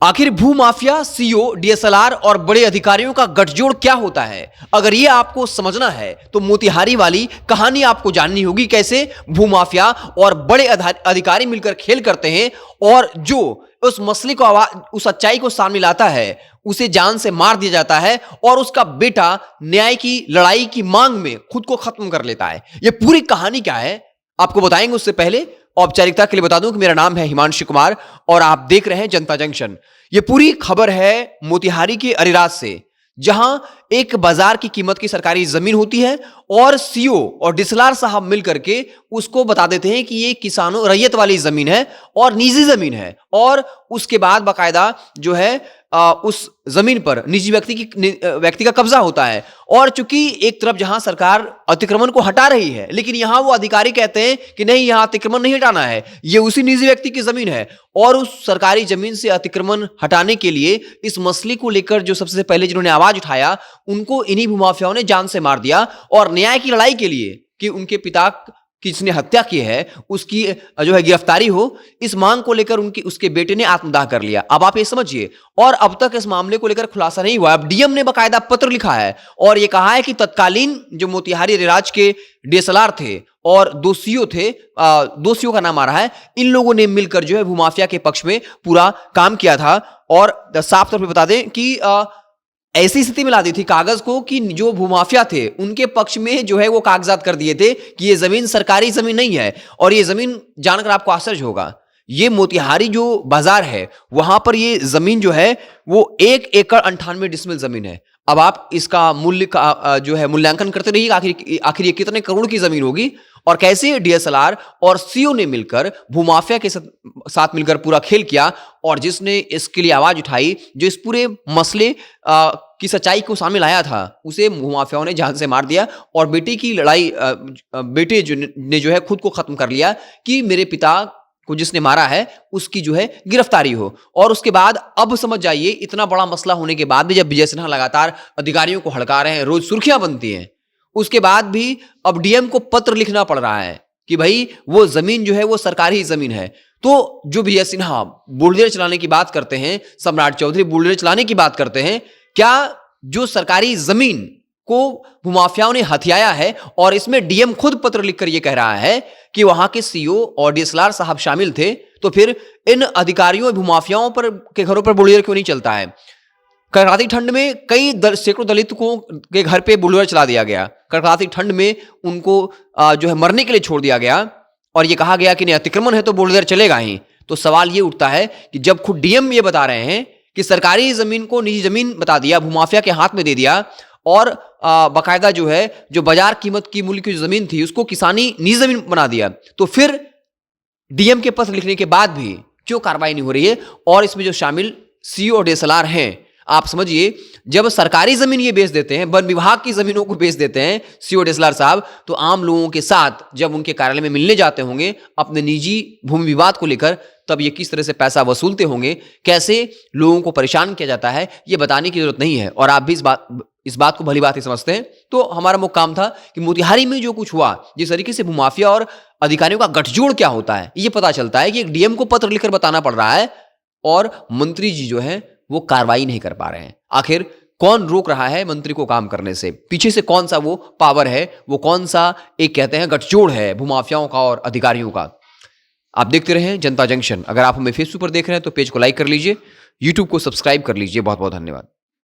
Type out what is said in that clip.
आखिर भूमाफिया, CO, DSLR और बड़े अधिकारियों का गठजोड़ क्या होता है? अगर ये आपको समझना है तो मोतिहारी वाली कहानी आपको जाननी होगी। कैसे भूमाफिया और बड़े अधिकारी मिलकर खेल करते हैं और जो उस मसले को उस सच्चाई को सामने लाता है उसे जान से मार दिया जाता है और उसका बेटा न्याय की लड़ाई की मांग में खुद को खत्म कर लेता है। ये पूरी कहानी क्या है आपको बताएंगे। उससे पहले औपचारिकता के लिए बता दूं कि मेरा नाम है हिमांशु कुमार और आप देख रहे हैं जनता जंक्शन। यह पूरी खबर है मोतिहारी के अरिराज से, जहां एक बाजार की कीमत की सरकारी जमीन होती है और सीओ और डीएसएलआर साहब मिलकर के उसको बता देते हैं कि ये किसानों रैयत वाली जमीन है और निजी जमीन है। और उसके बाद बाकायदा जो है उस जमीन पर निजी व्यक्ति का कब्जा होता है। और चूंकि एक तरफ जहां सरकार अतिक्रमण को हटा रही है, लेकिन यहां वो अधिकारी कहते हैं कि नहीं, यहां अतिक्रमण नहीं हटाना है, ये उसी निजी व्यक्ति की जमीन है। और उस सरकारी जमीन से अतिक्रमण हटाने के लिए इस मसले को लेकर जो सबसे पहले जिन्होंने आवाज उठाया उनको इन्हीं भूमाफियाओं ने जान से मार दिया। और न्याय की लड़ाई के लिए कि उनके पिता की जिसने हत्या की है उसकी जो है गिरफ्तारी हो, इस मांग को लेकर उसके बेटे ने आत्मदाह कर लिया। अब आप ये समझिए, और अब तक इस मामले को लेकर खुलासा नहीं हुआ। अब डीएम ने बाकायदा पत्र लिखा है और ये कहा है कि तत्कालीन जो मोतिहारी अरिराज के डीएसएलआर थे और दो सीओ थे, दो सीओ का नाम आ रहा है, इन लोगों ने मिलकर जो है भूमाफिया के पक्ष में पूरा काम किया था। और साफ तौर पर बता दें कि ऐसी स्थिति में ला दी थी कागज को कि जो भूमाफिया थे उनके पक्ष में जो है वो कागजात कर दिए थे कि ये जमीन सरकारी जमीन नहीं है। और ये जमीन जानकर आपको आश्चर्य होगा, ये मोतिहारी जो बाजार है वहां पर ये जमीन जो है वो 1 एकड़ 98 डिसमिल जमीन है। अब आप इसका मूल्य का जो है मूल्यांकन करते रहिए, आखिर ये कितने करोड़ की जमीन होगी। और कैसे डीएसएलआर और सीओ ने मिलकर भूमाफिया के साथ मिलकर पूरा खेल किया और जिसने इसके लिए आवाज उठाई, जो इस पूरे मसले की सच्चाई को सामने लाया था, उसे भूमाफियाओं ने जान से मार दिया। और बेटे की लड़ाई बेटे ने जो है खुद को खत्म कर लिया कि मेरे पिता को जिसने मारा है उसकी जो है गिरफ्तारी हो। और उसके बाद अब समझ जाइए, इतना बड़ा मसला होने के बाद भी जब विजय सिन्हा लगातार अधिकारियों को हड़का रहे हैं, रोज सुर्खियां बनती हैं, उसके बाद भी अब डीएम को पत्र लिखना पड़ रहा है कि भाई वो जमीन जो है वो सरकारी जमीन है। तो जो विजय सिन्हा बुलडोजर चलाने की बात करते हैं, सम्राट चौधरी बुलडोजर चलाने की बात करते हैं, क्या जो सरकारी जमीन को भूमाफियाओं ने हथियाया है और इसमें डीएम खुद पत्र लिखकर यह कह रहा है कि वहां के सीओ और डीएसएलआर साहब शामिल थे, तो फिर इन अधिकारियों भूमाफियाओं पर के घरों पर बुलडोजर क्यों नहीं चलता है? कड़कड़ाती ठंड में सैकड़ों दलितों के घर पे बुलडोजर चला दिया गया। कड़कड़ाती ठंड में उनको जो है मरने के लिए छोड़ दिया गया और ये कहा गया कि नहीं, अतिक्रमण है तो बुलडोजर चलेगा ही। तो सवाल ये उठता है कि जब खुद डीएम ये बता रहे हैं कि सरकारी जमीन को निजी जमीन बता दिया, भूमाफिया के हाथ में दे दिया और बाकायदा जो है जो बाजार कीमत की मूल्य की जो जमीन थी उसको किसानी निजी जमीन बना दिया, तो फिर डीएम के पत्र लिखने के बाद भी क्यों कार्रवाई नहीं हो रही है? और इसमें जो शामिल सीओ और डीएसएलआर हैं, आप समझिए, जब सरकारी जमीन ये बेच देते हैं, वन विभाग की जमीनों को बेच देते हैं सीओ डीएसएलआर साहब, तो आम लोगों के साथ जब उनके कार्यालय में मिलने जाते होंगे अपने निजी भूमि विवाद को लेकर, तब ये किस तरह से पैसा वसूलते होंगे, कैसे लोगों को परेशान किया जाता है, ये बताने की जरूरत नहीं है। और आप भी इस बात को भली बात ही समझते हैं। तो हमारा मुख्य काम था कि मोतिहारी में जो कुछ हुआ, जिस तरीके से भूमाफिया और अधिकारियों का गठजोड़ क्या होता है, ये पता चलता है कि एक डीएम को पत्र लिखकर बताना पड़ रहा है और मंत्री जी जो है वो कार्रवाई नहीं कर पा रहे हैं। आखिर कौन रोक रहा है मंत्री को काम करने से? पीछे से कौन सा वो पावर है, वो कौन सा एक कहते हैं गठजोड़ है भूमाफियाओं का और अधिकारियों का? आप देखते रहें जनता जंक्शन। अगर आप हमें फेसबुक पर देख रहे हैं तो पेज को लाइक कर लीजिए, यूट्यूब को सब्सक्राइब कर लीजिए। बहुत बहुत धन्यवाद।